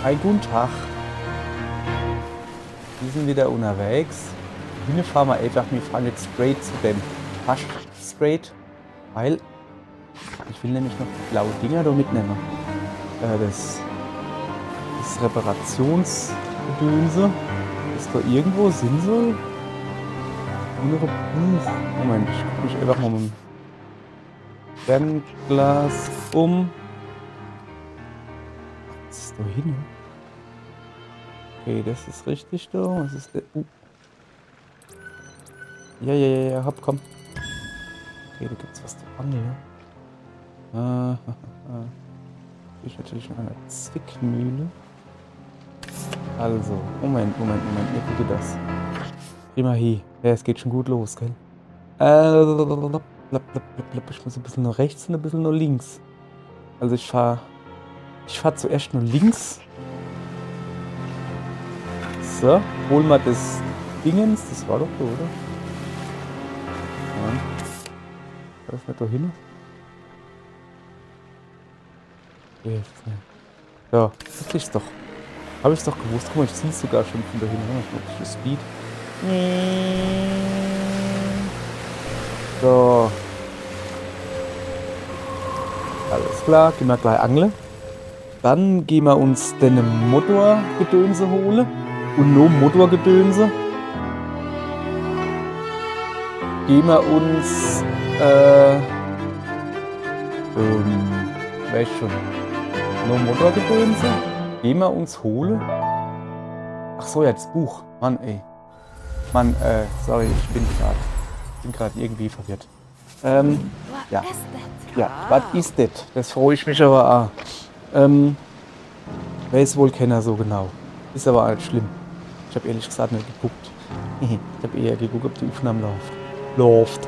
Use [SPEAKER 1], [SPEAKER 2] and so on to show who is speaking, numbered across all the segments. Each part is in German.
[SPEAKER 1] Hi, guten Tag. Wir sind wieder unterwegs. Hier fahren wir einfach, wir fahren jetzt straight zu dem. Fast straight, weil ich will nämlich noch die blauen Dinger da mitnehmen. Das Reparationsgedönse, das da irgendwo sind soll. Innere Buch. Moment, ich gucke mich einfach mal mit dem Fernglas um. Was ist da hin? Okay, das ist richtig da. Was ist der? Ja, hopp, komm. Okay, da gibt's was zu angeln. Hier ist natürlich noch eine Zwickmühle. Also, Moment, ihr guckt das. Prima hier. Ja, es geht schon gut los, gell? Ich muss ein bisschen nach rechts und ein bisschen nach links. Also ich fahr zuerst nur links. So, holen wir das Dingens. Das war doch so, oder? Ja. Das nicht da hin. Ja, das ist doch. Habe ich es doch gewusst. Guck mal, ich ziehe es sogar schon von da hin. Das Speed. So. Alles klar, gehen wir gleich angeln. Dann gehen wir uns den Motorgedönse holen. Und nur Motorgedönse gehen wir uns weiß schon, nur Motorgedönse gehen wir uns holen. Ach so, ja, das Buch. Mann, ey. Mann, sorry, ich bin gerade irgendwie verwirrt. Ja. Ja, was ist das? Das freue ich mich aber auch. Weiß wohl keiner so genau. Ist aber nicht schlimm. Ich habe ehrlich gesagt nicht geguckt. Ich habe eher geguckt, ob die Aufnahme läuft.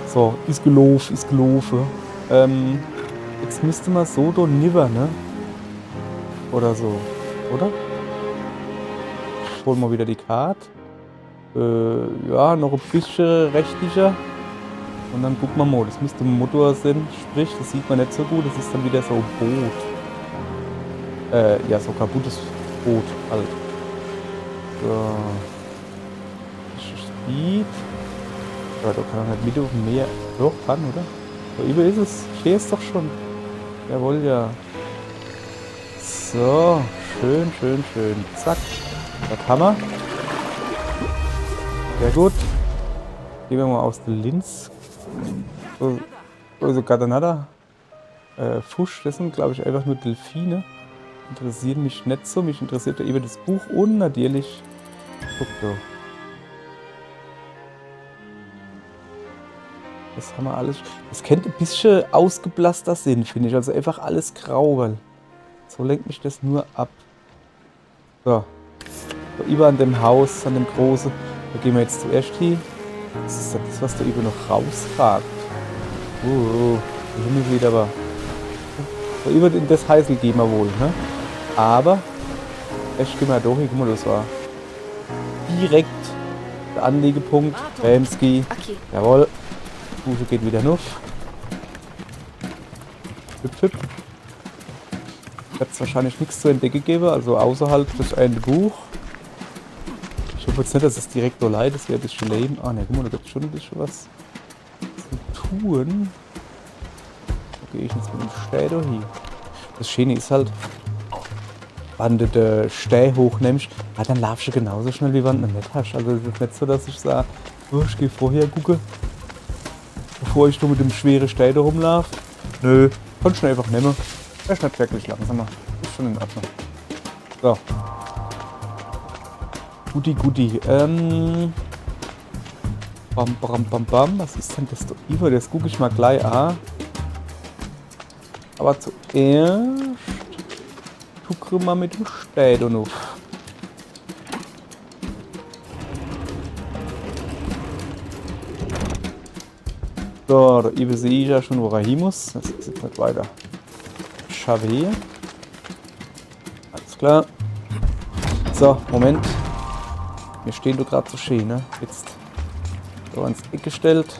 [SPEAKER 1] So, ist gelaufen. Jetzt müsste man so da niver, ne? Oder so, oder? Ich hol mal wieder die Karte. Ja, noch ein bisschen rechtlicher. Und dann gucken wir mal, das müsste ein Motor sein, sprich, das sieht man nicht so gut, das ist dann wieder so ein Boot. Ja, so kaputtes Boot halt. So. Speed. Ja, da kann man nicht mit auf dem Meer. Doch, kann, oder? So, über ist es. Ich sehe es doch schon. Jawohl, ja. So, schön. Zack. Das haben wir. Sehr gut. Gehen wir mal aus der Linz. So Gadanada. Fusch, das sind, glaube ich, einfach nur Delfine. Interessieren mich nicht so. Mich interessiert ja eben das Buch und natürlich. Guck da. Das haben wir alles. Das könnte ein bisschen ausgeblasster sein, finde ich. Also einfach alles grau, weil so lenkt mich das nur ab. So. So über an dem Haus, an dem großen. Da gehen wir jetzt zuerst hin. Das ist das, was da über noch rausragt. Der Himmel sieht aber. So über das Heißel gehen wir wohl, ne? Aber erst gehen wir da hin. Guck mal, das war direkt der Anlegepunkt. Bamski.
[SPEAKER 2] Okay.
[SPEAKER 1] Jawohl. Fuße geht wieder nuff. Hüp. Wird es wahrscheinlich nichts zu entdecken geben, also außerhalb des einen Buch. Ich hoffe jetzt nicht, dass es direkt so leid ist, wäre ein bisschen lame. Ah ne, guck mal, da gibt es schon ein bisschen was zu tun. Da gehe ich jetzt mit dem Steh da hin. Das Schöne ist halt, wenn du den Steh hochnimmst, ja, dann laufst du genauso schnell, wie wenn du ihn nicht hast. Also es ist nicht so, dass ich sage, oh, ich gehe vorher gucken, bevor ich nur mit dem schweren Steh da rumlaufe. Nö, kannst du einfach nehmen. Er ist nicht wirklich langsamer. Ist schon in Ordnung. So. Guti. Bam. Was ist denn das da über? Das gucke ich mal gleich an. Aber zuerst gucken wir mal mit dem Steh da noch. So, da über sehe ich ja schon, wo er hin muss. Das ist jetzt nicht weiter. Schade. Alles klar. So, Moment. Wir stehen da gerade so schön, ne? Jetzt da ans Eck gestellt.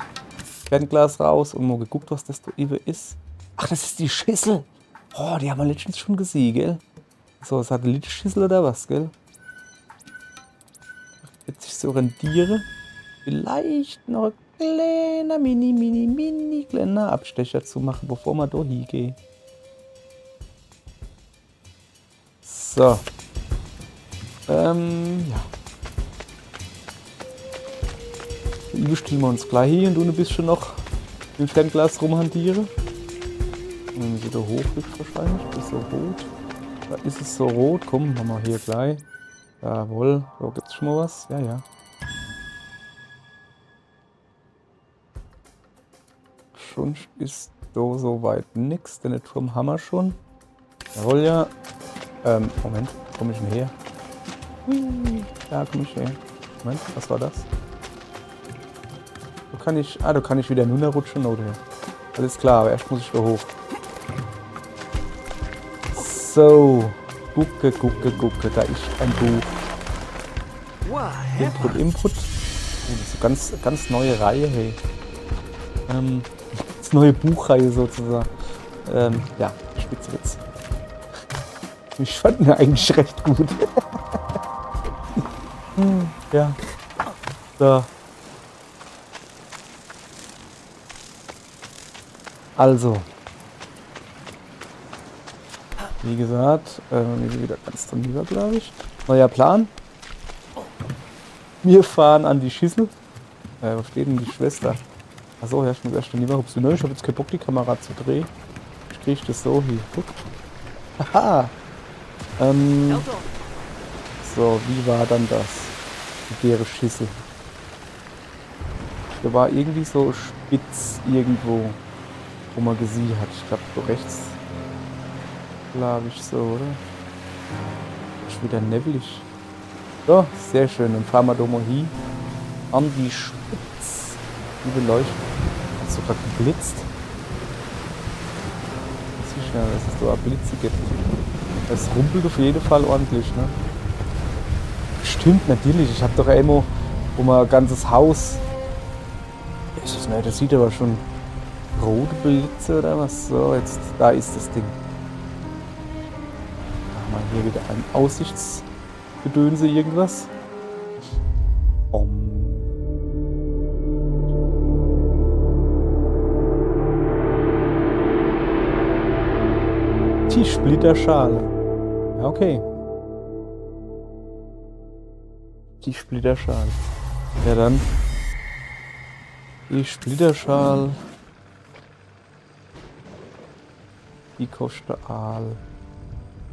[SPEAKER 1] Fernglas raus und mal geguckt, was das da über ist. Ach, das ist die Schüssel. Oh, die haben wir letztens schon gesehen, gell? So, Satellitenschüssel oder was, gell? Wird sich so rendieren. Vielleicht noch ein kleiner, mini kleiner Abstecher zu machen, bevor wir da hingehen. So. Ja. Hier stellen wir uns gleich hier und du ein bisschen noch im Fernglas rumhantieren. Wenn man wieder hochkriegt wahrscheinlich. Das ist so rot. Da ist es so rot. Komm, machen wir hier gleich. Jawohl. So, gibt's schon mal was? Ja, ja. Schon ist da soweit nix, denn den Turm haben wir schon. Jawohl, ja. Moment, komm ich denn her? Hui, da komm ich her. Moment, was war das? Da kann ich wieder runterrutschen, oder? Alles klar, aber erst muss ich da hoch. So, gucke, da ist ein Buch. Input. Das ist eine ganz neue Reihe, hey. Das neue Buchreihe sozusagen. Ja, Spitzwitz. Ich fand ihn eigentlich recht gut. Ja. So. Also. Wie gesagt, wieder ganz drüber, glaube ich. Neuer Plan. Wir fahren an die Schüssel. Wo steht denn die Schwester? Achso, ja, ich muss erst lieber hupsen. Ich habe jetzt keinen Bock, die Kamera zu drehen. Ich kriege das so hier. Guck. Haha. So, wie war dann das? Die leere Schüssel. Da war irgendwie so spitz irgendwo, wo man gesehen hat. Ich glaube, so rechts. Glaube ich so, oder? Ist wieder neblig. So, sehr schön. Dann fahren wir da mal hin. An die Spitze. Die beleuchtet. Hat sogar geblitzt. Sicher, dass es da Blitze gibt. Es rumpelt auf jeden Fall ordentlich, ne? Stimmt, natürlich. Ich habe doch einmal, wo man ein ganzes Haus. Das sieht aber schon rote Blitze oder was. So, jetzt, da ist das Ding. Da haben wir hier wieder ein Aussichtsgedönse, irgendwas. Die Splitterschale. Ja, okay. Die Splitterschale. Ja, dann. Die Splitterschale. Die kostet Aal.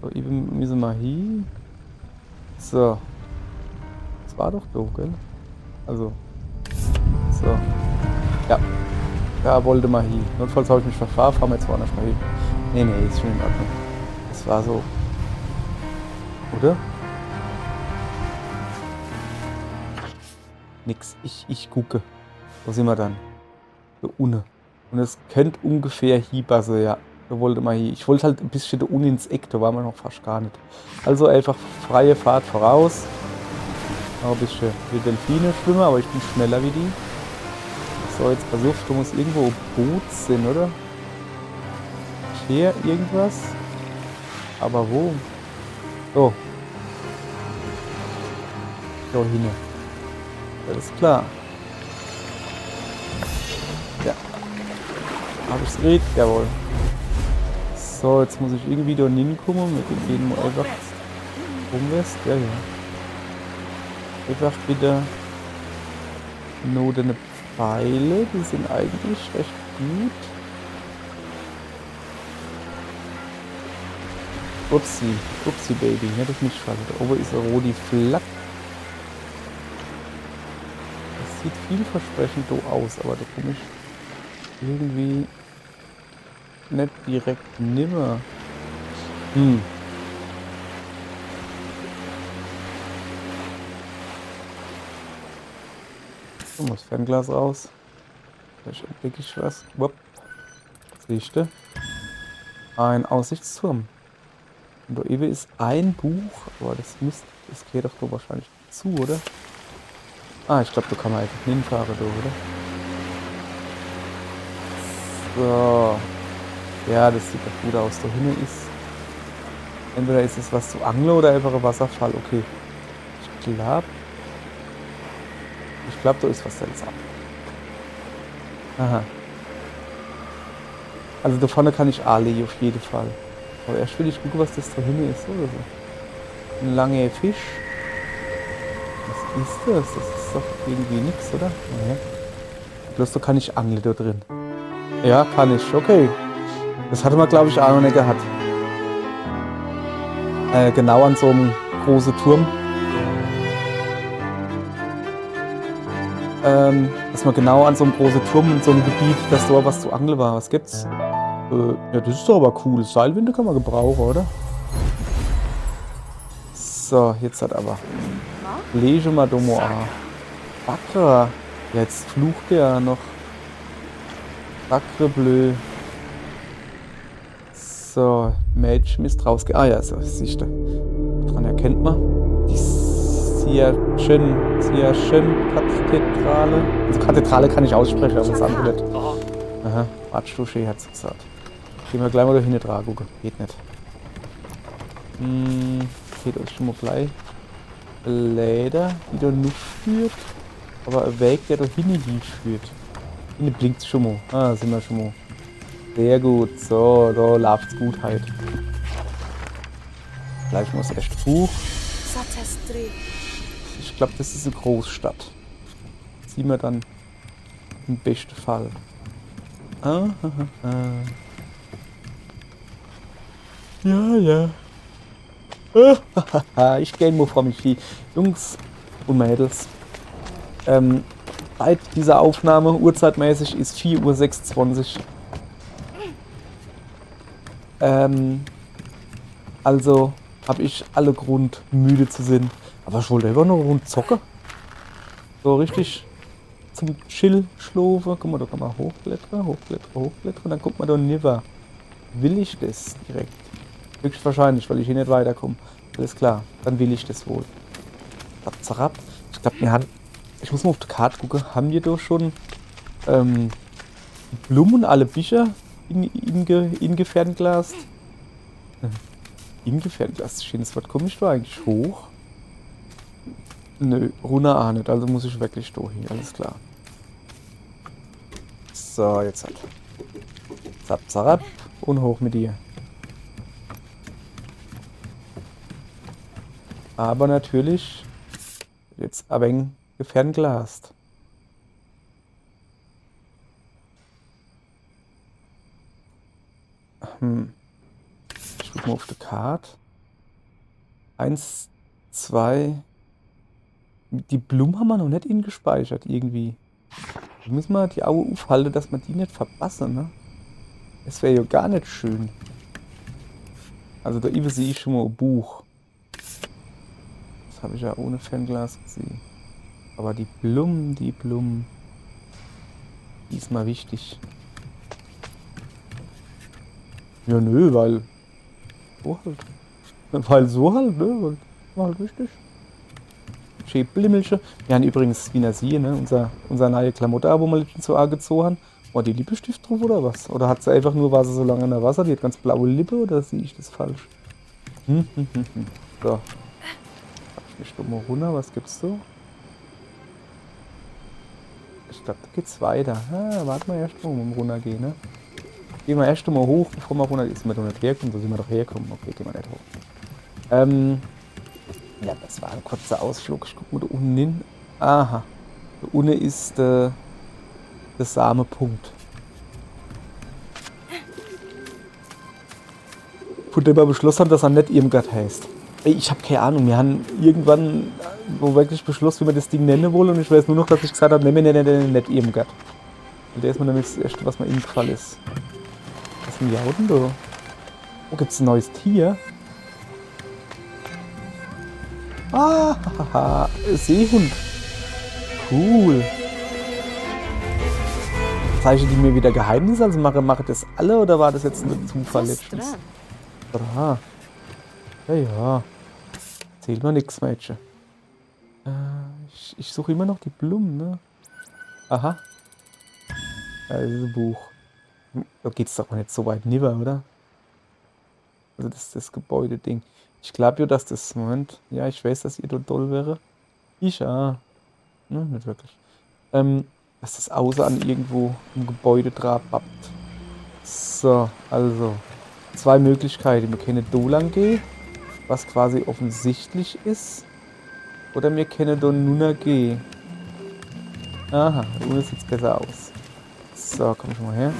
[SPEAKER 1] So, eben müssen wir hier. So. Das war doch doof, gell? Also. So. Ja. Da wollte man hier. Notfalls habe ich mich verfahren, fahren wir jetzt woanders mal hier. Nee, ist schon in Ordnung. Das war so. Oder? Nix. Ich gucke. Wo sind wir dann? Da unten. Und es könnte ungefähr hier passen, ja. Da wollte man hier. Ich wollte halt ein bisschen da unten ins Eck, da waren wir noch fast gar nicht. Also einfach freie Fahrt voraus. Noch ein bisschen wie Delfine schwimmen, aber ich bin schneller wie die. So, jetzt pass auf, da muss irgendwo ein Boot sein, oder? Hier irgendwas. Aber wo? So. Da hin. Alles klar. Ja. Habe ich's geredet? Jawohl. So, jetzt muss ich irgendwie da hinkommen. Mit dem gehen wir einfach rumwärts. Ja. Einfach wieder nur deine Pfeile. Die sind eigentlich recht gut. Upsi Baby, nicht auf mich fallen. Da oben ist eine rote Flagge. Das sieht vielversprechend so aus, aber da komme ich irgendwie nicht direkt nimmer. So, das Fernglas raus. Vielleicht entdecke ich was. Wupp. Siehst du? Ein Aussichtsturm. Und da eben ist ein Buch, aber das geht doch da wahrscheinlich zu, oder? Ah, ich glaube, da kann man einfach hinfahren, da, oder? So. Ja, das sieht doch gut aus. Da hinten ist Entweder ist es was zu angeln oder einfach ein Wasserfall. Okay. Ich glaube, da ist was seltsam. Aha. Also da vorne kann ich Ali auf jeden Fall. Aber erst will ich gucken, was das da hinten ist oder so. Ein langer Fisch. Was ist das? Das ist doch irgendwie nichts, oder? Nee. Bloß da kann ich angeln da drin. Ja, kann ich. Okay. Das hatte man, glaube ich, auch noch nicht gehabt. Genau an so einem großen Turm. Dass man genau an so einem großen Turm in so einem Gebiet, dass da was zu angeln war. Was gibt's? Ja, das ist doch aber cool. Seilwinde kann man gebrauchen, oder? So, jetzt hat aber. Lege mal Domo A. Bakra. Jetzt flucht der noch. Bakre blö. So, Mädchen ist rausge... Ah ja, so, siehst du. Daran erkennt man. Die Siachen-Kathedrale. Also Kathedrale kann ich aussprechen, aber das andere nicht. Aha, Ratschlusche hat's gesagt. Gehen wir gleich mal da hinten dran gucken. Geht nicht. Okay, da ist schon mal gleich Leder, die da nur führt. Aber ein Weg, der da hinten führt. Hinten blinkt schon mal. Ah, sind wir schon mal. Sehr gut. So, da läuft's gut halt. Gleich mal das erste Buch. Ich glaube, das ist eine Großstadt. Sehen wir dann im besten Fall. Ja. Ich gehe mal vor mich hin. Jungs und Mädels. Seit dieser Aufnahme, uhrzeitmäßig, ist 4:26 Uhr. Also habe ich alle Grund, müde zu sein. Aber ich wollte einfach nur rund zocken. So richtig zum Chill-Schlafen. Guck mal, da kann man hochblättern. Dann guckt man da niver. Will ich das direkt? Höchstwahrscheinlich, weil ich hier nicht weiterkomme. Alles klar, dann will ich das wohl. Zap. Ich glaube, wir haben. Ich muss mal auf die Karte gucken. Haben wir doch schon Blumen, alle Bücher ingefernglas? Ingefernglas, schönes Wort. Komme ich da eigentlich hoch? Nö, runter auch nicht. Also muss ich wirklich da hier. Alles klar. So, jetzt halt. Zap und hoch mit dir. Aber natürlich jetzt ein wenig gefernglasst. Ich guck mal auf die Karte. 1, 2. Die Blumen haben wir noch nicht gespeichert irgendwie. Da müssen wir die Augen aufhalten, dass wir die nicht verpassen, ne? Das wäre ja gar nicht schön. Also da sehe ich schon mal ein Buch. Das habe ich ja ohne Fernglas gesehen. Aber die Blumen, die ist mal wichtig. Ja, nö, weil so halt. Weil so halt, ne? War halt wichtig. Schäblimmelchen. Wir haben übrigens, wie ihr seht, ne? Unser neue Klamotte, wo wir letztens so angezogen haben. War die Lippenstift drauf oder was? Oder hat sie einfach nur, war sie so lange in der Wasser, die hat ganz blaue Lippe oder sehe ich das falsch? So. Hab ich mich dumm mal runter, was gibt's so? Ich glaube, da geht's weiter. Warte mal erst mal, um runtergehen, ne? Gehen wir erst mal hoch, bevor wir runtergehen. Sind wir doch nicht herkommen, so sind wir doch herkommen. Okay, gehen wir nicht hoch. Ja, das war ein kurzer Ausflug. Ich guck mal da unten hin. Aha. Da unten ist der Samepunkt. Von dem wir beschlossen haben, dass er nicht Irmgard heißt. Ey, ich habe keine Ahnung. Wir haben irgendwann wo wirklich beschlossen, wie wir das Ding nennen wollen. Und ich weiß nur noch, dass ich gesagt habe, nicht Irmgard. Und der ist mir nämlich das erste, was mir eingefallen ist. Was sind die Jauden da? Oh, gibt's ein neues Tier? Ah, Seehund. Cool. Zeichnen die mir wieder Geheimnisse? Also mache das alle oder war das jetzt ein Zufall letztens? Aha. Ja. Erzähl mir nix, Mädchen. Ich suche immer noch die Blumen, ne? Aha. Ja, das ist ein Buch. Da geht's doch mal nicht so weit nieder, oder? Also das Gebäudeding. Ich glaube ja, dass das... Moment. Ja, ich weiß, dass ihr da toll wäre. Ich ja. Ne, nicht wirklich. Dass das außer an irgendwo im Gebäude dran babbt. So, also. 2 Möglichkeiten. Wir können da lang gehen, was quasi offensichtlich ist. Oder wir können da nur gehen. Aha, da unten sieht es besser aus. So, komm schon mal her.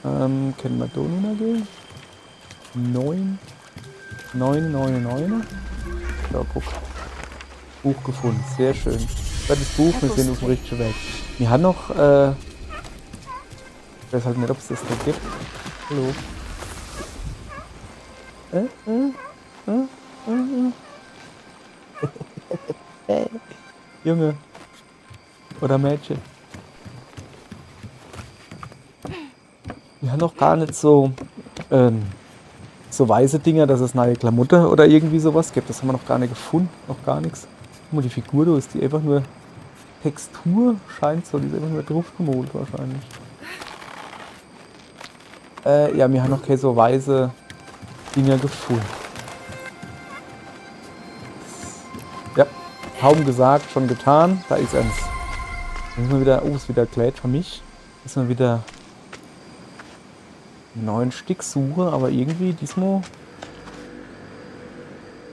[SPEAKER 1] Können wir da nur gehen? 9. 9, 9, 9. So, guck. Buch gefunden. Sehr schön. Das Buch, wir sind auf dem richtigen Weg. Wir haben noch, ich weiß halt nicht, ob es das noch gibt. Hallo. Junge. Oder Mädchen. Wir haben noch gar nicht so, so weiße Dinger, dass es neue Klamotten oder irgendwie sowas gibt. Das haben wir noch gar nicht gefunden. Noch gar nichts. Guck mal, die Figur da ist die einfach nur Textur, scheint so. Die ist einfach nur drauf gemalt wahrscheinlich. Ja, wir haben noch keine so weiße Dinger gefunden. Ja, kaum gesagt, schon getan. Da ist eins. Dann müssen wir wieder, oh, ist wieder Glät für mich. Müssen wir wieder einen neuen Stick suchen, aber irgendwie diesmal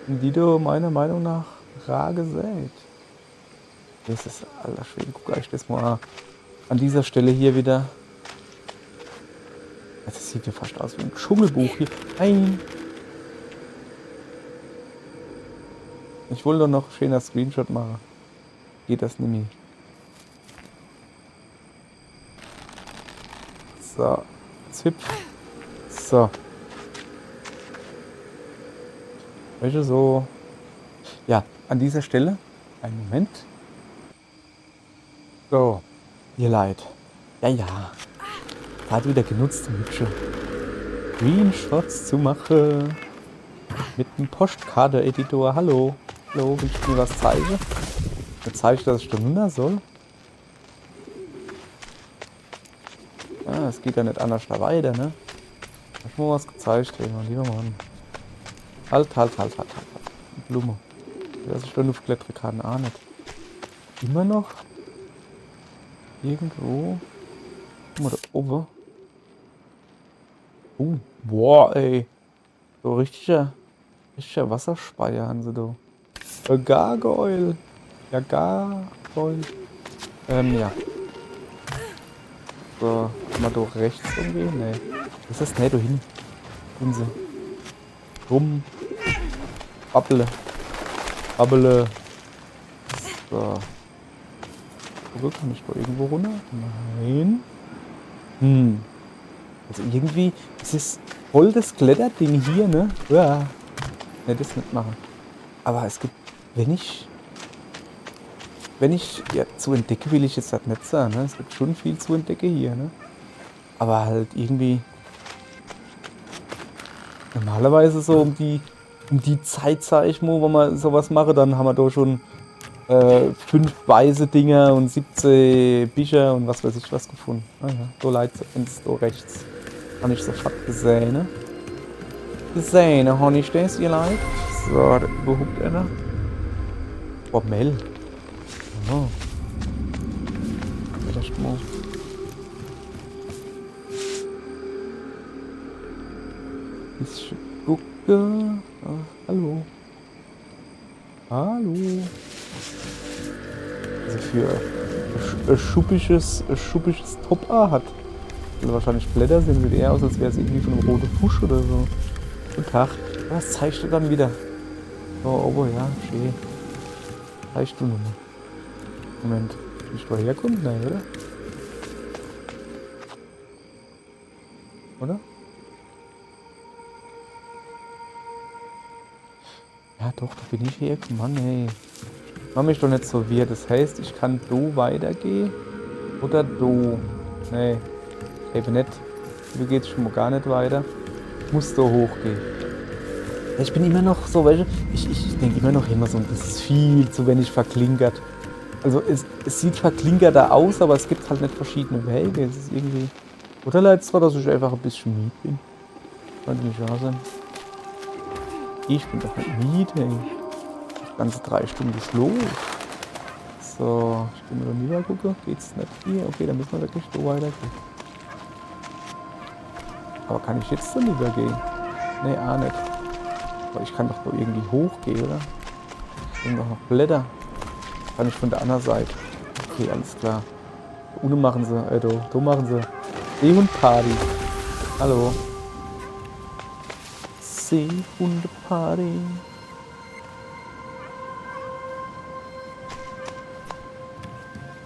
[SPEAKER 1] sind die da meiner Meinung nach rar gesät. Das ist, alter Schwede, guck euch das mal an dieser Stelle hier wieder. Das sieht ja fast aus wie ein Dschungelbuch hier. Nein! Ich wollte doch noch ein schöner Screenshot machen. Geht das nicht mehr. So, Zip. So. Welche so. Ja, an dieser Stelle. Einen Moment. So. Ihr Leid. Ja, ja. Gerade wieder genutzt, um hübsche Screenshots zu machen. Mit einem Postkarte-Editor. Hallo. Hallo, willst du mir was zeigen? Mir zeigt, dass ich da runter soll. Ah, es geht ja nicht anders da weiter, ne? Ich muss mal was gezeigt kriegen, mein lieber Mann. Halt. Die Blume. Dass ich da nur klettern kann, auch nicht. Immer noch irgendwo. Guck mal da oben. Boah, ey. So richtiger Wasserspeier haben sie da. Gargoyle. Ja, Gargoyle. Ja. So, kann man da rechts umgehen? Nee. Was ist das? Nee, da hin. Unsinn. Rum. Babbele. So. Wo kann ich da irgendwo runter? Nein. Also irgendwie, es ist voll das Kletterding hier, ne? Ja. Ne, das nicht machen. Aber es gibt, wenn ich ja zu entdecken will ich jetzt halt nicht sagen, ne? Es gibt schon viel zu entdecken hier, ne? Aber halt irgendwie normalerweise so um die Zeit, sag ich mal, wenn man sowas mache, dann haben wir da schon 5 weiße Dinger und 17 Bücher und was weiß ich was gefunden. Ah ja, so leid ins da rechts. Habe ich sofort gesehen, ne? Gesehen, habe ich das, ihr Leid? So, da überhaupt einer. Boah, Mel. Oh. Vielleicht mal. Bisschen gucken. Ah, hallo. Hallo. Also für ein schuppisches Top-A hat. Also wahrscheinlich Blätter sehen wie eher aus, als wäre es irgendwie von einem roten Fusch oder so. Guten Tag. Was zeigst du dann wieder? Oh, ja, schön. Zeigst du nochmal. Moment. Will ich da herkommen? Nein, oder? Oder? Ja, doch, da bin ich hergekommen. Mann, ey. Mach mich doch nicht so wirr. Das heißt, ich kann do weitergehen oder do. Nee, eben nicht. Hier geht's schon mal gar nicht weiter. Ich muss da hochgehen. Ich bin immer noch so, weißt du, ich denke immer noch so, das ist viel zu wenig verklinkert. Also es sieht verklinkerter aus, aber es gibt halt nicht verschiedene Wege. Es ist irgendwie. Oder leid es, dass ich einfach ein bisschen müde bin. Könnte nicht wahr sein. Ich bin doch nicht müde, ey. Das ganze 3 Stunden Schlaf. So, ich bin mal rüber gucken. Geht's nicht hier? Okay, dann müssen wir wirklich so weitergehen. Aber kann ich jetzt dann übergehen? Nee, auch nicht. Aber ich kann doch da irgendwie hochgehen, oder? Ich bin doch noch Blätter. Kann ich von der anderen Seite. Okay, alles klar. Da unten machen sie, da machen sie Seehundparty. Hallo. Seehundeparty.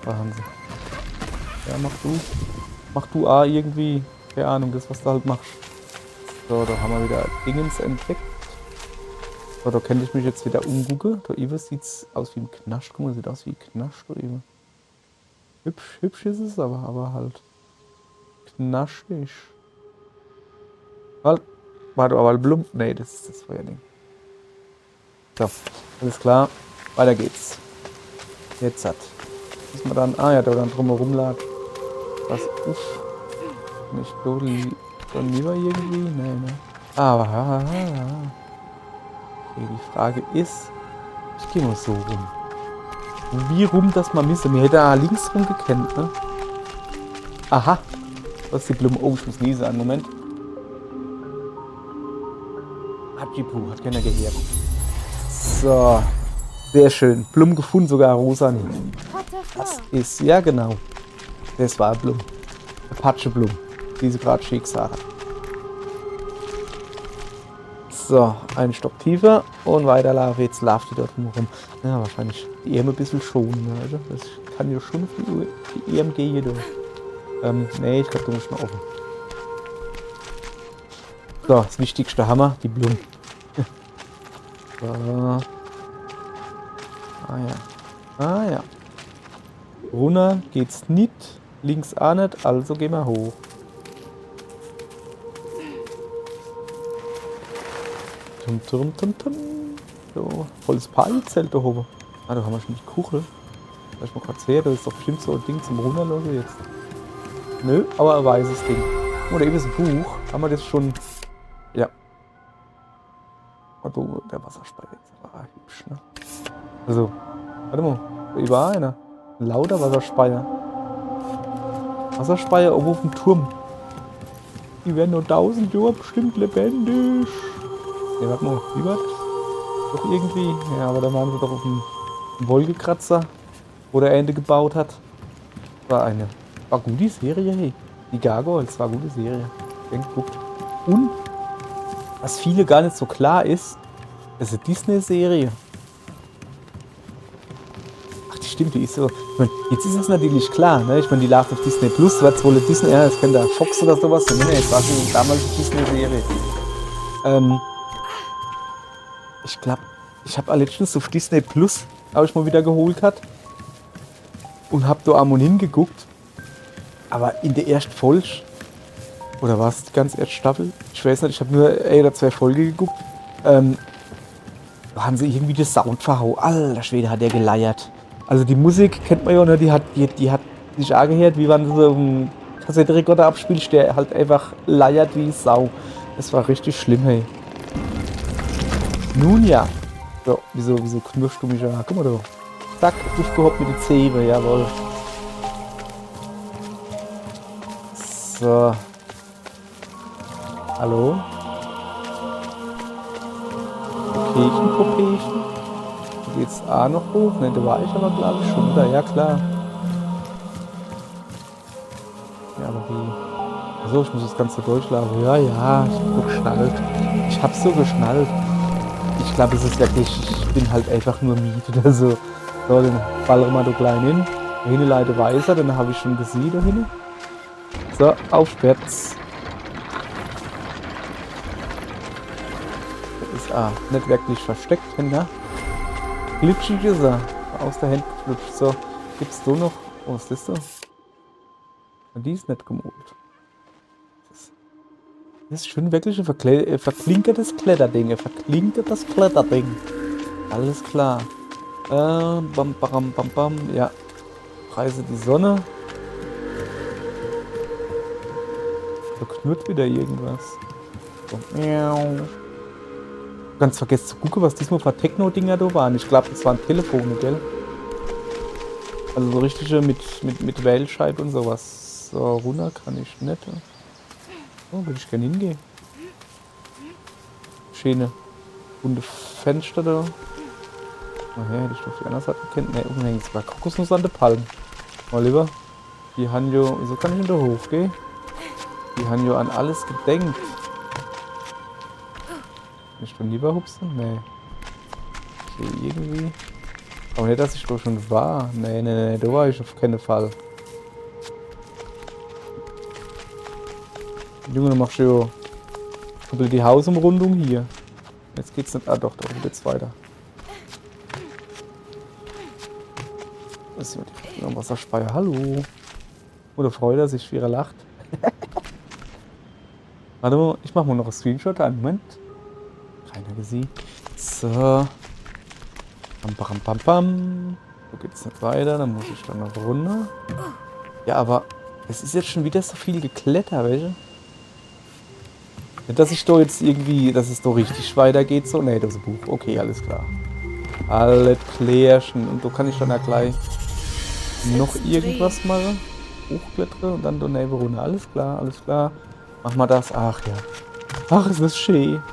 [SPEAKER 1] Wahnsinn. Ja, mach du A irgendwie, keine Ahnung, das was du halt machst. So, da haben wir wieder Dingens entdeckt. So, da könnte ich mich jetzt wieder umgucken. Da eben sieht's aus wie ein Knast. Guck mal, sieht aus wie ein Knast da eben. Hübsch ist es, aber halt knaschig. Halt, warte, aber Blum. Nee, das ist das Feuerding. So, alles klar. Weiter geht's. Jetzt hat. Muss man dann. Ah ja, da dann drumherum lag. Was? Uff. Nicht Dodel. Dann lieber irgendwie? Nee, ne. Aber. Okay, die Frage ist. Ich gehe mal so rum. Wie rum, dass man misse. Mir hätte da links rum gekannt, ne? Aha. Was ist die Blume? Oh, ich muss niesen. Einen Moment. Hatschipu, hat keiner gehört. So. Sehr schön. Blumen gefunden, sogar rosa nicht. Das ist, ja genau. Das war Blumen. Apache Blumen. Die sie gerade schick sah. So, einen Stock tiefer und weiter laufen. Jetzt läuft die dort rum. Ja, wahrscheinlich die Arme ein bisschen schonen. Also das kann ja schon für die EMG hier. Nee, ich glaube, du musst mal offen. So, das wichtigste Hammer, die Blumen. So. Ah ja. Runter geht's nicht. Links auch nicht, also gehen wir hoch. Tum. So, volles Partyzelt da oben. Ah, da haben wir schon die Kuchel. Lass mal kurz her, das ist doch bestimmt so ein Ding zum Runterlassen jetzt. Nö, aber ein weißes Ding. Oder eben ein Buch. Haben wir das schon. Ja. Also, der Wasserspeicher war hübsch, ne? Also, warte mal, da war einer. Ein lauter Wasserspeicher. Wasserspeicher oben auf dem Turm. Die werden nur 1000 Jahre bestimmt lebendig. Ja, warte mal, wie war das? Doch irgendwie. Ja, aber da waren wir doch auf dem Wolkekratzer, wo der Ende gebaut hat. War gute Serie, hey. Die Gargoyles war gute Serie. Guckt. Und, was viele gar nicht so klar ist, das ist eine Disney-Serie. Ach, die stimmt, die ist so. Ich meine, jetzt ist es natürlich klar, ne? Ich meine, die lag auf Disney Plus, war wohl eine Disney, ja, das kennt der Fox oder sowas. Nee, es war schon damals eine Disney-Serie. Ich glaube, ich habe letztens auf Disney Plus, habe ich mal wieder geholt hat. Und habe da einmal hingeguckt. Aber in der ersten Folge, oder war es die ganze erste Staffel? Ich weiß nicht, ich habe nur 1 oder 2 Folgen geguckt. Da haben sie irgendwie das Sound verhauen. Alter Schwede, hat der geleiert. Also die Musik kennt man ja, ne? Die hat sich angehört, wie wenn du so einen Kassettenrekorder abspielst, der halt einfach leiert wie Sau. Das war richtig schlimm, hey. Nun ja. So, wieso knurrst du mich an? Guck mal da. Zack, aufgehoppt mit den Zähnen, jawohl. So. Hallo? Popöchen. Geht's A noch hoch? Ne, da war ich aber glaube ich schon da. Ja klar. Ja, aber wie? Achso, ich muss das Ganze durchlaufen. Ja, ich hab so geschnallt. Ich hab's so geschnallt. Ich glaube, es ist wirklich, ich bin halt einfach nur müde oder so. So, dann ballern wir da klein hin. Da hinten leider weißer, dann habe ich schon gesehen da hinten. So, aufwärts. Das ist nicht wirklich versteckt, ne? Glitschig ist er. Aus der Hand geflutscht. So, gibt's da noch. Oh, was ist das da? Die ist nicht gemalt. Das ist schon wirklich ein verklinkertes Kletterding. Ein verklinkertes Kletterding. Alles klar. Bam. Ja. Preise die Sonne. Da knurrt wieder irgendwas. So. Miau. Ganz vergessen zu gucken, was diesmal für Techno-Dinger da waren. Ich glaube, das waren Telefone, gell? Also so richtige mit Wählscheibe und sowas. So, runter kann ich nicht. Oh, würde ich gerne hingehen. Schöne runde Fenster da. Oh ja, hätte ich doch die andere Seite kennt. Ne, oben hängt sogar Kokosnuss an der Palme. Mal lieber. Die haben ja. Wieso kann ich in den Hof gehen? Die haben ja an alles gedenkt. Kann ich schon lieber hupsen? Nee. Okay, irgendwie. Aber nicht, dass ich doch schon war. Nee, da war ich auf keinen Fall. Junge, du machst ja die Hausumrundung hier. Jetzt geht's nicht. Ah doch, da geht's weiter. Das ist ja die Wasserspeier. Hallo. Oder freut er sich, wie er lacht. Warte mal, ich mach mal noch einen Screenshot. Einen Moment. Keiner gesehen. So. Bam, bam, bam, bam. So geht's nicht weiter. Dann muss ich dann noch runter. Ja, aber es ist jetzt schon wieder so viel geklettert, welche? Nicht, dass ich da jetzt irgendwie, dass es da richtig weitergeht. So, nee, das ist ein Buch. Okay, alles klar. Alle klärchen. Und da kann ich dann ja gleich noch irgendwas machen. Hochklettere und dann daneben runter. Alles klar, alles klar. Mach mal das. Ach ja. Ach, es ist schön.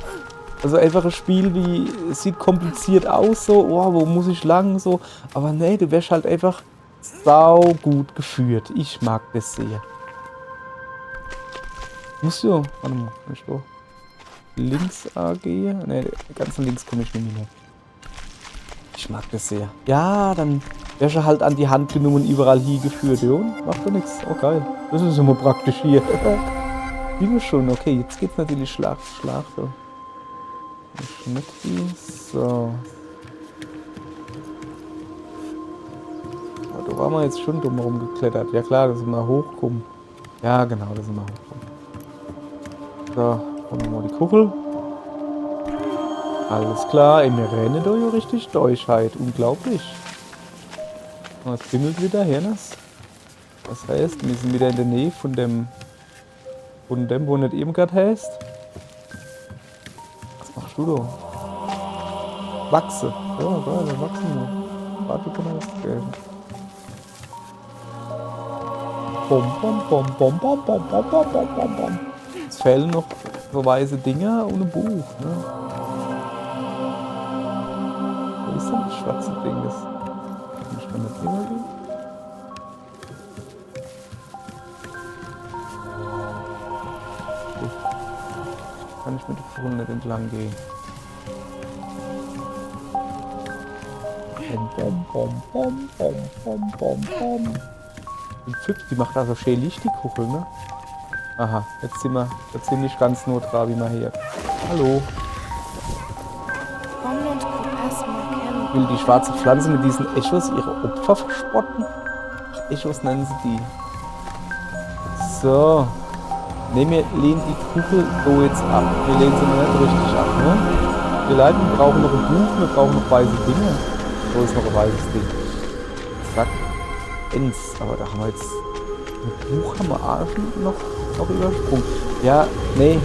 [SPEAKER 1] Also einfach ein Spiel wie, es sieht kompliziert aus so, oh, wo muss ich lang so. Aber nee, du wärst halt einfach sau gut geführt. Ich mag das sehr. Muss ja. Warte mal, kann ich da links gehen? Ne, ganz links komme ich nicht mehr. Ich mag das sehr. Ja, dann wärst du halt an die Hand genommen und überall hingeführt. Ja, macht doch nichts. Oh geil. Das ist immer praktisch hier. Wie wir schon. Okay, jetzt geht's natürlich Schlag. So. So. Aber da waren wir jetzt schon dumm rumgeklettert. Ja klar, dass wir hochkommen. Ja genau, dass wir hochkommen. So, holen wir mal die Kuchel. Alles klar, ey, wir rennen da ja richtig durch halt. Unglaublich. Und es bimmelt wieder, Hernes. Das heißt, wir sind wieder in der Nähe von dem, wo nicht eben gerade heißt. Was machst du da? Wachse. Ja, geil, da wachsen wir. Warte, kann man das gelten. Bom. Es fehlen noch so weiße Dinger und ein Buch, ne? Wo ist denn das schwarze Ding? Das kann ich damit übergehen. Kann ich mit der Brunnen nicht entlang gehen. Bom. Und Pfiff, die macht also schön Licht, die Kuchel, ne? Aha, jetzt sind wir ziemlich ganz neutral, wie man hier. Hallo. Will die schwarze Pflanze mit diesen Echos ihre Opfer verspotten? Ach, Echos nennen sie die. So. Ne, wir lehnen die Kuchel so jetzt ab. Wir lehnen sie noch nicht richtig ab, ne? Wir brauchen noch ein Buch, wir brauchen noch weiße Dinge. So ist noch ein weißes Ding. Zack. Ends. Aber da haben wir jetzt. Ein Buch haben wir Arschen noch übersprungen. Ja, nee.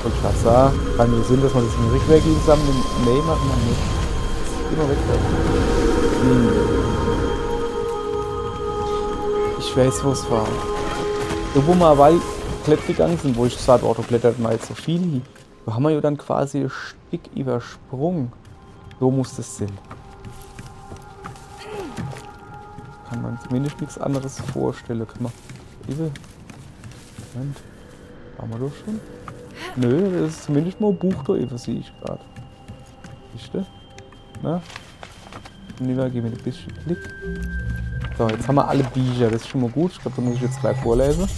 [SPEAKER 1] Und ich sagen, kann nur Sinn, dass man das im Rückweg zusammen. Nee, machen wir nicht. Immer weg. Ich weiß, wo es war. Da wo wir eine Weile klettern gegangen sind, wo ich gesagt habe, klettert mal jetzt so viel. Da haben wir ja dann quasi ein Stück übersprungen. So muss das sein. Kann man zumindest nichts anderes vorstellen. Kann man. Moment. Haben wir doch schon? Nö, das ist zumindest mal ein Buch da eben, sehe ich gerade. Siehst du? Na? Lieber geben wir ein bisschen Klick. So, jetzt haben wir alle Bücher, das ist schon mal gut. Ich glaube, da muss ich jetzt gleich vorlesen.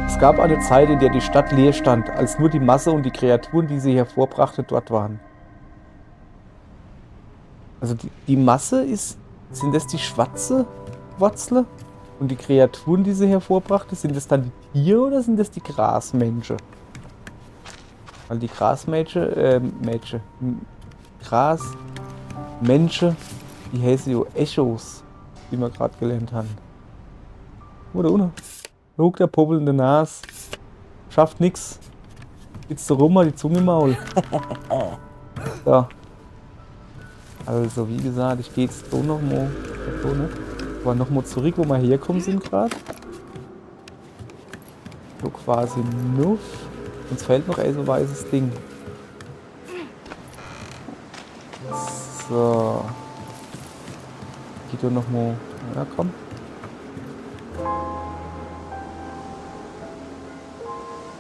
[SPEAKER 1] Es gab eine Zeit, in der die Stadt leer stand, als nur die Masse und die Kreaturen, die sie hervorbrachte, dort waren. Also die Masse sind das die schwarze Wurzel? Und die Kreaturen, die sie hervorbrachte, sind das dann die Tiere oder sind das die Grasmenschen? Weil die Grasmenschen, die heißen ja Echos, die wir gerade gelernt haben. Oder ohne? Guck, der popelnde Nas. Schafft nix. Sitzt du rum, hat die Zunge im Maul. So. Also, wie gesagt, ich gehe jetzt so nochmal. So, ne? Aber nochmal zurück, wo wir herkommen sind gerade. So quasi nuff. Uns fehlt noch so ein weißes Ding. So. Geht doch nochmal. Ja, komm.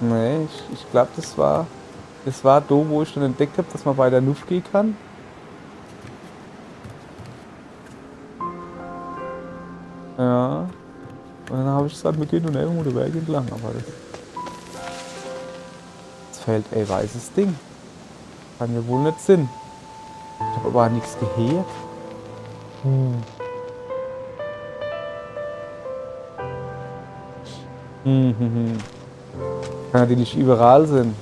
[SPEAKER 1] Nee, ich glaube, das war da, wo ich dann entdeckt habe, dass man bei der Nuff gehen kann. Ja. Und dann habe ich gesagt, wir gehen nun irgendwo den Berg entlang, aber das fehlt weißes Ding. Kann ja wohl nicht Sinn. Ich habe aber nichts gehört. Kann natürlich überall sein.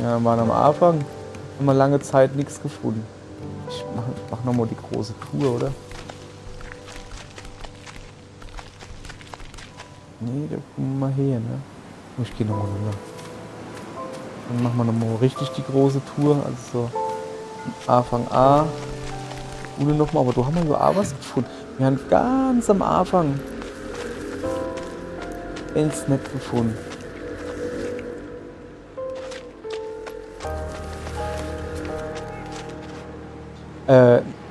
[SPEAKER 1] Ja, waren am Anfang haben wir lange Zeit nichts gefunden. Ich mach nochmal die große Tour, oder? Nee, da kommen wir her, ne? Ich gehe nochmal runter. Dann machen wir nochmal richtig die große Tour. Also so Anfang A. Ohne nochmal, aber da haben wir über A was gefunden. Wir haben ganz am Anfang ins Netz gefunden.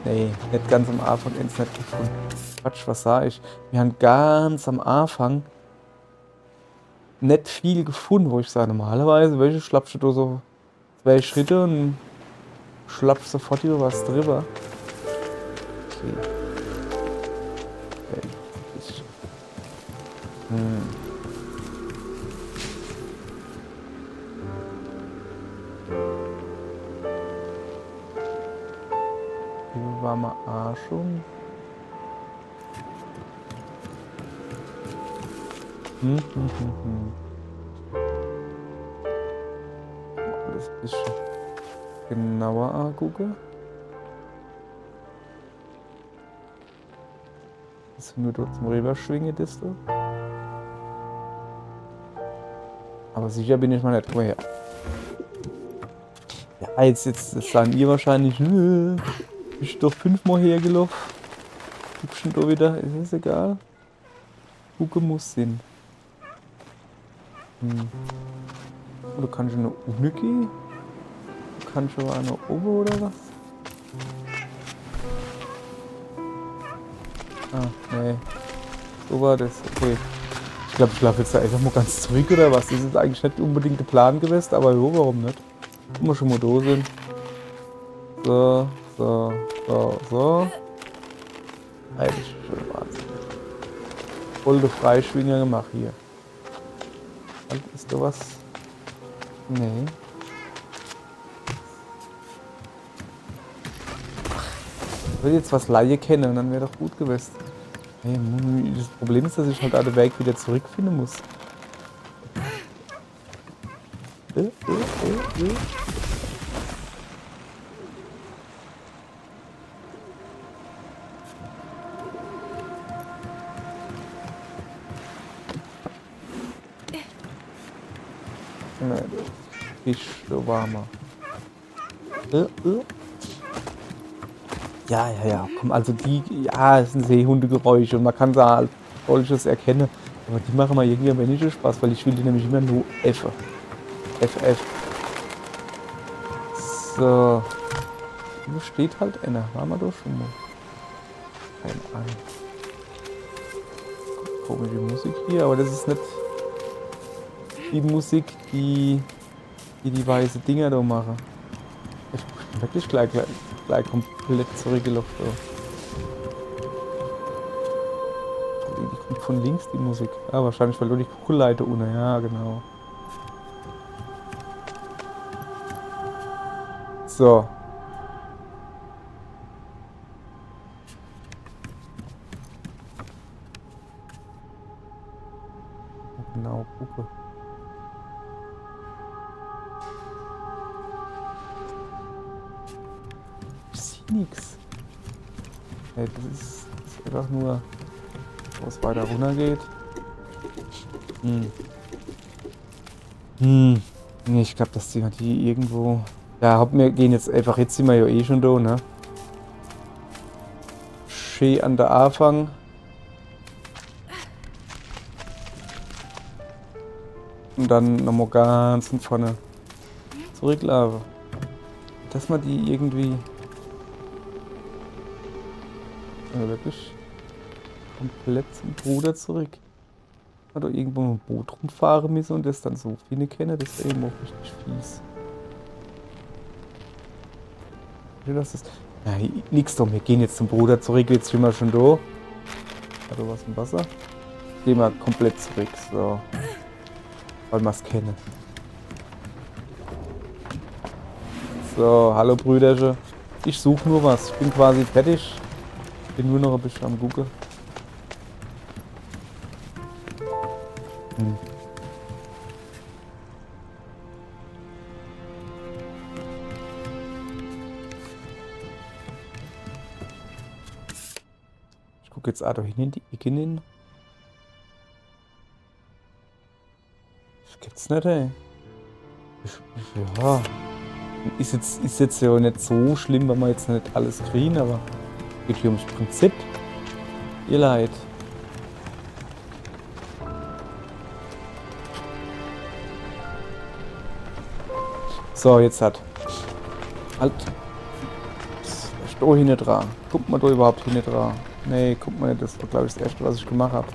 [SPEAKER 1] Nee, nicht ganz am Anfang ins Netz gefunden. Quatsch, was sag ich? Wir haben ganz am Anfang nicht viel gefunden, wo ich sage, normalerweise, welche schlappst du so 2 Schritte und schlappst sofort über was drüber. Okay. Hier war mal A schon. Alles ein bisschen genauer angucken. Das ist nur dort zum Rüberschwingen, das da. Aber sicher bin ich mal nicht. Woher? Ja, jetzt sagen ihr wahrscheinlich, ich doch 5-mal hergelaufen. Guckst du da wieder? Ist es egal? Gucken muss Sinn. Oder kannst du noch unten gehen? Kannst du auch noch oben oder was? Ah, nee. So war das, okay. Ich glaube, ich laufe jetzt da einfach mal ganz zurück oder was? Das ist eigentlich nicht unbedingt der Plan gewesen, aber jo, warum nicht? Wenn wir schon mal da sind. So, so, so, so. Eigentlich schon Wahnsinn. Voll der Freischwinger gemacht hier. Ist da was? Nee. Ich will jetzt was Laie kennen und dann wäre doch gut gewesen. Hey, das Problem ist, dass ich halt den Weg wieder zurückfinden muss. Nee, ich so warmer. Ja, komm, also die, ja, es sind Seehundegeräusche und man kann da halt solches erkennen, aber die machen mir irgendwie aber nicht Spaß, weil ich will die nämlich immer nur F. So. Wo steht halt einer? Waren wir doch schon mal. Keine Ahnung. Komische Musik hier, aber das ist nicht die Musik, die weiße Dinger da machen. Ich bin wirklich gleich komplett zurückgelaufen. Die kommt von links, die Musik. Ja, wahrscheinlich, weil du die Kugelleiter unten. Ja, genau. So. Genau, gucke. Ich sehe nichts. Hey, das ist einfach nur, wo es weiter runter geht. Hm. Hm. Nee, ich glaube, dass die irgendwo... Ja, wir gehen jetzt einfach, jetzt sind wir ja eh schon da, ne? Schön an der Anfang. Und dann nochmal ganz von vorne zurücklaufen. Dass man die irgendwie... Also wirklich komplett zum Bruder zurück. Oder irgendwo mit dem Boot rumfahren müssen und das dann so viele kennen, das wäre eben auch richtig fies. Das ist... Ja, nix doch, wir gehen jetzt zum Bruder zurück, jetzt sind wir schon da. Hat er was im Wasser? Gehen wir komplett zurück, so. Weil wir es kennen. So, hallo Brüderchen. Ich suche nur was, ich bin quasi fertig. Bin nur noch ein bisschen am Gucken. Ich gucke jetzt auch da hin in die Ecke hin. Das gibt's nicht, ey. Ja. Ist jetzt ja nicht so schlimm, wenn wir jetzt nicht alles kriegen, aber geht hier ums Prinzip. Ihr Leid. So, jetzt hat. Halt. Ich da hinten dran. Guckt man da überhaupt hinten dran? Nee, guckt man nicht. Das war, glaube ich, das erste, was ich gemacht habe.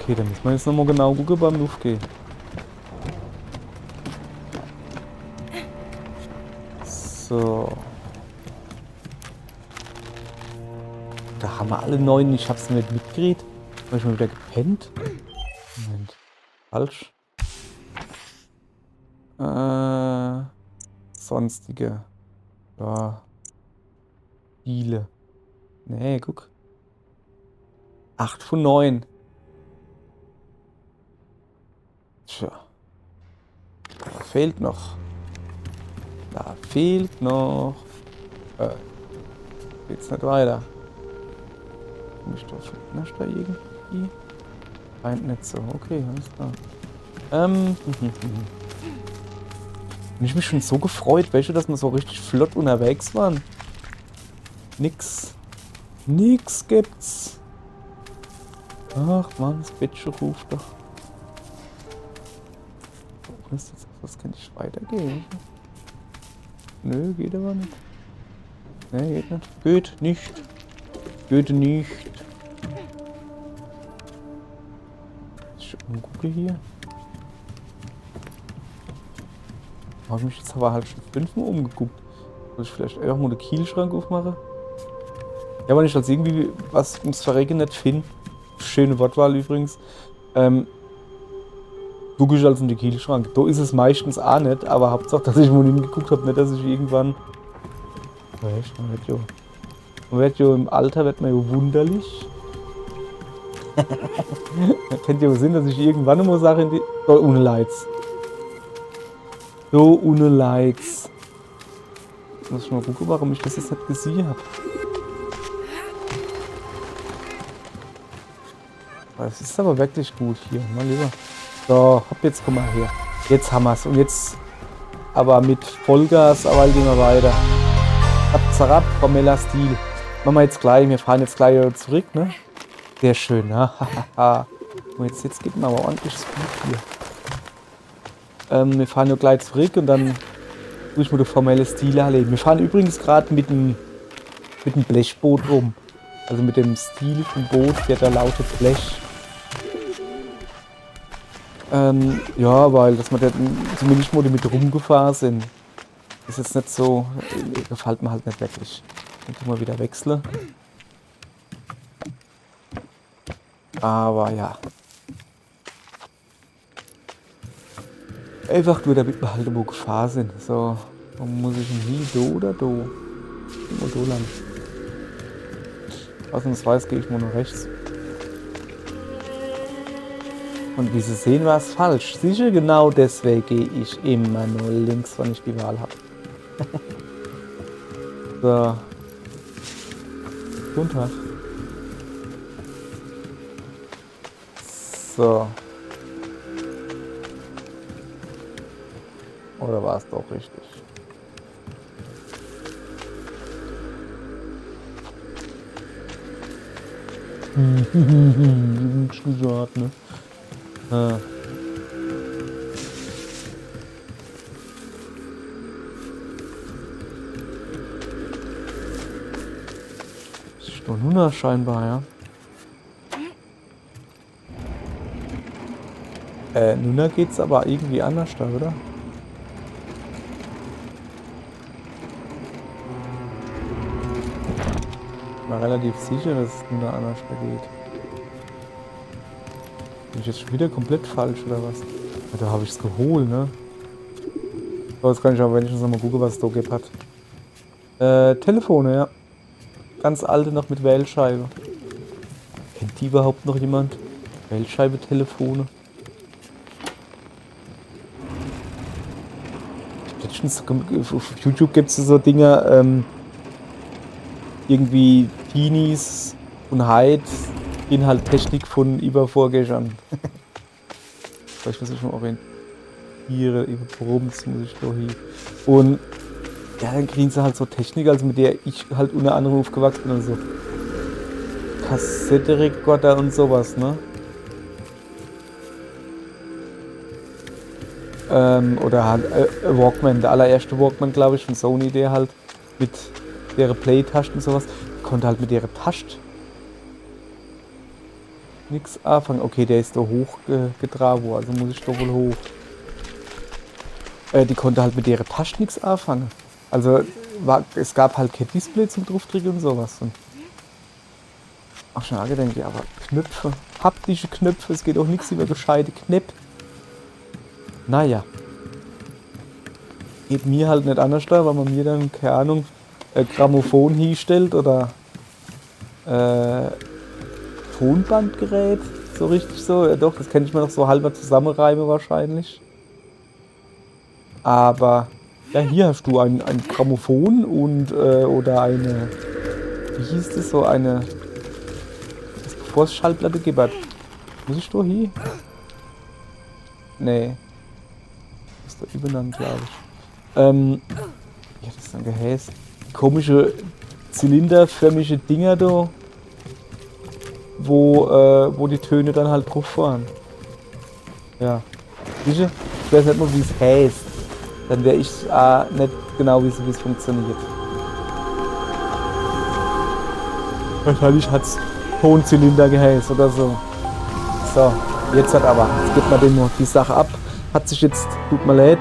[SPEAKER 1] Okay, dann müssen wir jetzt nochmal genau gucken beim Luftgehen. So. Da haben wir alle 9. Ich hab's nicht mitgekriegt. Habe ich mal wieder gepennt? Moment. Falsch. Sonstige. Ja. Viele. Nee, guck. 8 von 9. Tja. Da fehlt noch. Da fehlt noch. Geht's nicht weiter. Mich da findest da irgendwie? Scheint nicht so. Okay, alles klar. Bin ich mich schon so gefreut, welche, dass wir so richtig flott unterwegs waren. Nix gibt's. Ach man, das Bettchen ruft doch. Wo ist jetzt was? Kann ich weitergehen? Nö, geht aber nicht. Ne, geht nicht. Geht nicht. Geht nicht. Ich gucke hier. Habe mich jetzt aber halt schon 5-mal umgeguckt. Soll ich vielleicht einfach mal den Kielschrank aufmachen? Ja, aber nicht als irgendwie was ums Verrecken nicht finde. Schöne Wortwahl übrigens. Gucke ich also in den Kielschrank. Da ist es meistens auch nicht, aber Hauptsache, dass ich mal hingeguckt habe, nicht, dass ich irgendwann. Weißt, man wird ja im Alter wird man ja wunderlich. Man kennt ja Sinn, dass ich irgendwann immer sage, in die. So, ohne Lights. So, ohne Lights. Muss ich mal gucken, warum ich das jetzt nicht gesehen habe. Es ist aber wirklich gut hier, mal lieber. So, hopp, jetzt komm mal her. Jetzt haben wir's. Und jetzt aber mit Vollgas, aber gehen wir weiter. Zap, Pamela Stil. Machen wir jetzt gleich, wir fahren jetzt gleich zurück, ne? Sehr schön, ne? Und jetzt geht mir aber ordentlich Speed hier. Wir fahren ja gleich zurück und dann tue ich mir die formelle Stil erleben. Wir fahren übrigens gerade mit dem Blechboot rum. Also mit dem Stil vom Boot, der da lautet Blech. Ja, weil dass wir da zumindest mal mit rumgefahren sind. Ist jetzt nicht so, gefällt mir halt nicht wirklich. Dann tun wir wieder wechseln. Aber ja. Einfach nur, damit wir halt wo gefahren sind. So, wo muss ich denn hier? Do oder do? Immer do lang. Ausnahmsweise gehe ich mal nur rechts. Und wie Sie sehen, war es falsch. Sicher, genau deswegen gehe ich immer nur links, wenn ich die Wahl habe. So. Guten Tag. So. Oder war es doch richtig? Schon gesagt, ne? Ah. Ist doch Nuna scheinbar, ja. Nuna geht's aber irgendwie anders da, oder? Ich bin mir relativ sicher, dass es Nuna anders da geht. Bin ich jetzt schon wieder komplett falsch, oder was? Ja, da habe ich es geholt, ne? So, jetzt kann ich aber wenigstens noch mal gucken, was es da gibt hat. Telefone, ja. Ganz alte noch mit Wählscheibe. Kennt die überhaupt noch jemand? Wählscheibe-Telefone. Letztens auf YouTube gibt es so Dinger, irgendwie Teenies und Hyde gehen halt Technik von über Vorgängern. Vielleicht muss ich mal orientieren, über Brums muss ich da hin. Und ja, dann kriegen sie halt so Technik, also mit der ich halt unter anderem aufgewachsen bin, also Kassettenrekorder und sowas, ne? Oder halt Walkman, der allererste Walkman, glaube ich, von Sony, der halt mit deren Play-Tasten und sowas, konnte halt mit deren Tasten nichts anfangen. Okay, der ist da hochgetragen worden, also muss ich da wohl hoch. Die konnte halt mit deren Tasten nichts anfangen. Also es gab halt kein Display zum draufdrücken und sowas. Und ach schon denke ich, aber Knöpfe, haptische Knöpfe, es geht auch nichts über gescheite Knöpfe. Naja. Geht mir halt nicht anders da, weil man mir dann, keine Ahnung, Grammophon hinstellt oder Tonbandgerät, so richtig so. Ja doch, das kann ich mir noch so halber zusammenreimen wahrscheinlich. Aber ja, hier hast du ein Grammophon und oder eine, wie hieß das, so eine, das bevor es Schallplatte gibt. Muss ich da hier? Nee. Das ist da übereinander, glaube ich. Ja, das ist ein Gehäß. Komische zylinderförmige Dinger da, wo die Töne dann halt drauf waren. Ja. Sicher? Ich weiß nicht mal, wie es heißt. Dann wäre ich nicht genau wissen, wie es funktioniert. Wahrscheinlich hat es Tonzylinder geheißen oder so. So, jetzt gibt man dem noch die Sache ab. Hat sich jetzt, tut mir leid,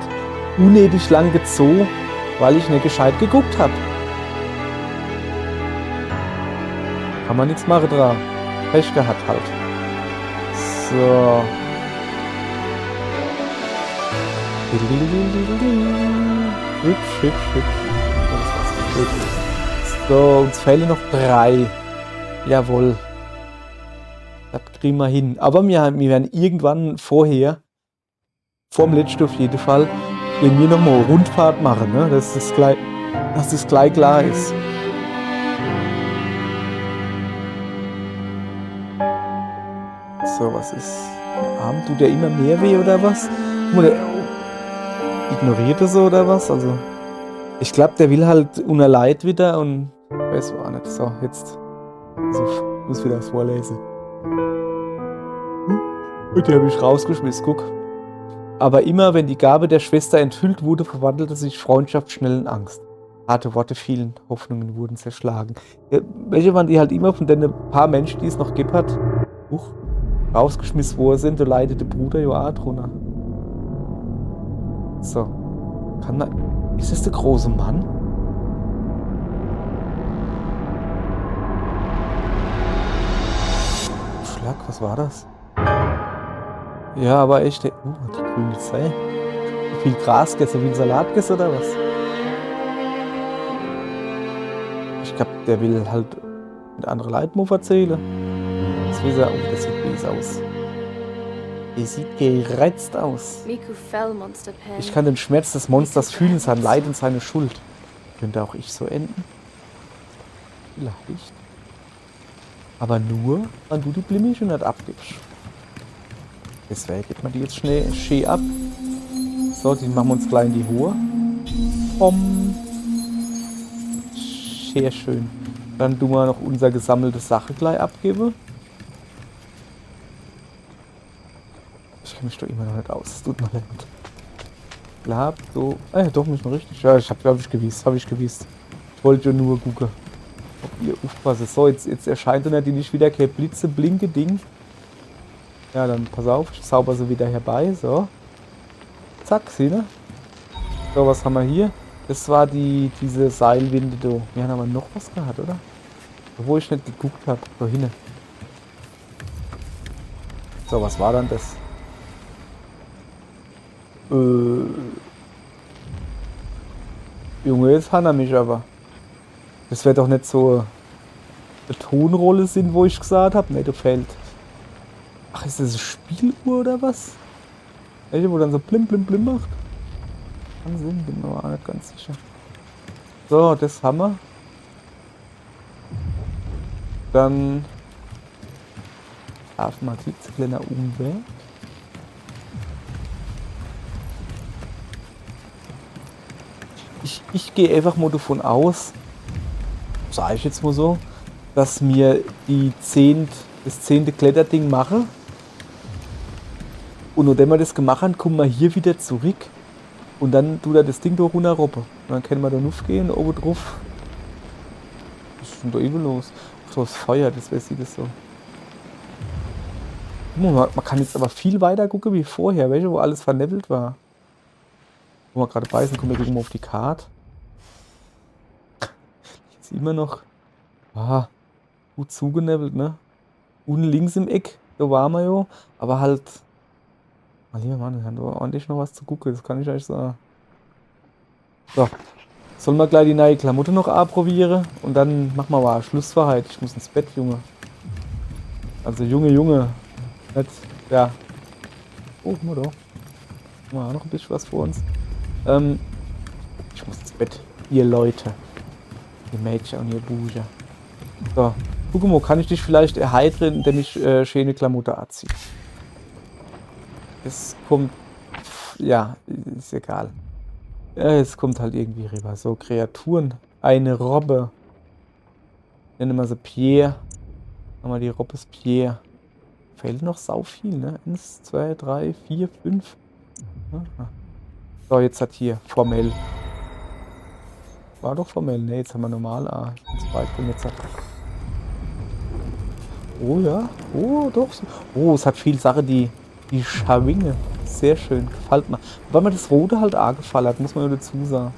[SPEAKER 1] unnötig lang gezogen, weil ich nicht gescheit geguckt habe. Kann man nichts machen dran. Pech gehabt halt. So. Hübsch, hübsch, hübsch. So, uns fehlen noch 3. Jawohl. Das kriegen wir hin. Aber wir werden irgendwann vorher, vorm letzten auf jeden Fall, wenn wir nochmal eine Rundfahrt machen, ne? Dass das gleich klar ist. So, was ist? Arm tut der immer mehr weh oder was? Oder ignoriert er so oder was? Also, ich glaube, der will halt unter Leid wieder und weiß auch nicht. So, jetzt. Also, ich muss wieder das vorlesen. Und die habe ich rausgeschmissen, guck. Aber immer, wenn die Gabe der Schwester enthüllt wurde, verwandelte sich Freundschaft schnell in Angst. Harte Worte fielen, Hoffnungen wurden zerschlagen. Welche waren die halt immer von den paar Menschen, die es noch gibt hat? Rausgeschmissen worden sind, da leidet der Bruder ja auch drunter. So. Ist das der große Mann? Schlag, was war das? Ja, aber echt, die grüne Zeit. Viel Gras gegessen, viel Salat gegessen oder was? Ich glaube, der will halt mit anderen Leuten erzählen. Das sieht böse aus. Er sieht gereizt aus. Ich kann den Schmerz des Monsters fühlen, sein Leid und seine Schuld. Könnte auch ich so enden? Vielleicht. Aber nur, wenn du die Blimmische nicht abgibst. Deswegen gibt man die jetzt schnell schön ab. So, die machen wir uns gleich in die Hohe. Sehr schön. Dann tun wir noch unser gesammelte Sache gleich abgeben. Ich kenne mich doch immer noch nicht aus. Es tut mir leid. Glaub so. Doch, mich noch richtig. Ja, ich habe ich gewusst. Ich wollte ja nur gucken, ob ihr aufpasst. So, jetzt erscheint dann nicht wieder kein Blitze, blinke Ding. Ja, dann pass auf, ich zauber sie wieder herbei. So. Zack, sieh ne? So, was haben wir hier? Das war diese Seilwinde da. Wir haben aber noch was gehabt, oder? Wo ich nicht geguckt habe. Da hinten. So, was war dann das? Junge, jetzt hat er mich aber. Das wird doch nicht so eine Tonrolle sind, wo ich gesagt habe. Ne, du fällt. Ach, ist das eine Spieluhr oder was? Welche, wo dann so blim blim blim macht? Wahnsinn, bin mir auch nicht ganz sicher. So, das haben wir. Dann darf mal klitzekleiner Umweg. Ich gehe einfach mal davon aus, sage ich jetzt mal so, dass mir das 10. Kletterding mache. Und nachdem wir das gemacht haben, kommen wir hier wieder zurück. Und dann tut er das Ding da runterroppen. Und dann können wir da raufgehen, oben drauf. Was ist denn da eben los? Ach, da ist Feuer, deswegen sieht das so. Man kann jetzt aber viel weiter gucken wie vorher, welche, wo alles vernebelt war. Wo wir gerade bei sind, kommen wir gucken mal auf die Karte. Jetzt immer noch gut zugenebelt, ne? Unten links im Eck, da waren wir ja, aber halt. Lieber Mann, wir haben da ordentlich noch was zu gucken, das kann ich euch sagen. So, sollen wir gleich die neue Klamotte noch probieren und dann machen wir mal Schluss für heute. Ich muss ins Bett, Junge. Also Junge. Nicht, ja. Oh, guck mal da. Guck mal, noch ein bisschen was vor uns. Ich muss ins Bett, ihr Leute. Ihr Mädchen und ihr Buben. So, guck mal, kann ich dich vielleicht erheitern, indem ich schöne Klamotte anziehe? Es kommt, ja, ist egal. Es kommt halt irgendwie rüber. So, Kreaturen. Eine Robbe. Nennen wir sie Pierre. Haben wir die Robbes Pierre. Fehlt noch sau viel, ne? 1, 2, 3, 4, 5. So, jetzt hat hier formell. War doch formell. Ne, jetzt haben wir normal. Ich bin zu weit von jetzt. Oh ja. Oh, doch. Oh, es hat viel Sache, die Schawinge. Sehr schön. Gefällt mir. Weil mir das Rote halt auch gefallen hat, muss man ja dazu sagen.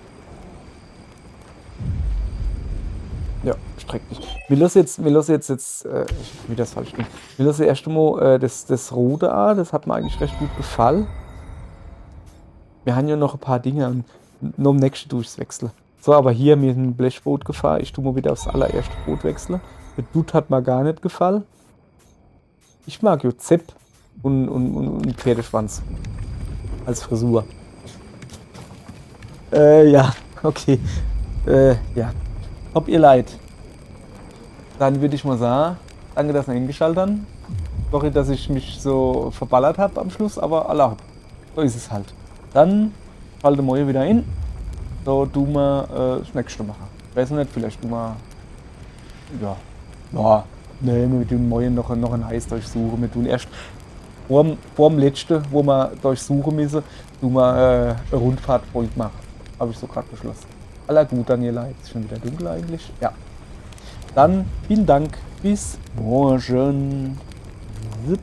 [SPEAKER 1] Ja, streckt dich. Wir lassen jetzt wie das falsch stimmt. Wir lassen erst einmal das Rote an, das hat mir eigentlich recht gut gefallen. Wir haben ja noch ein paar Dinge noch am nächsten durchwechseln. So, aber hier mir ein Blechboot gefahren. Ich tue mal wieder aufs allererste Boot wechseln. Das Dutt hat mir gar nicht gefallen. Ich mag ja Zepp und Pferdeschwanz als Frisur. Ja, okay. Ja. Ob ihr leid. Dann würde ich mal sagen, danke, dass ihr hingeschaltet habt. Sorry, dass ich mich so verballert habe am Schluss, aber Allah, so ist es halt. Dann schalte morgen wieder hin. So tun wir das nächste machen. Weiß noch nicht, vielleicht tun wir. Ja, ne, wir tun morgen noch ein Eis durchsuchen. Wir tun erst vor dem letzten, wo wir durchsuchen müssen, tun wir eine Rundfahrtfolge machen. Habe ich so gerade beschlossen. Aller gut, dann ihr Leid. Ist schon wieder dunkel eigentlich. Ja. Dann vielen Dank. Bis morgen. Zip.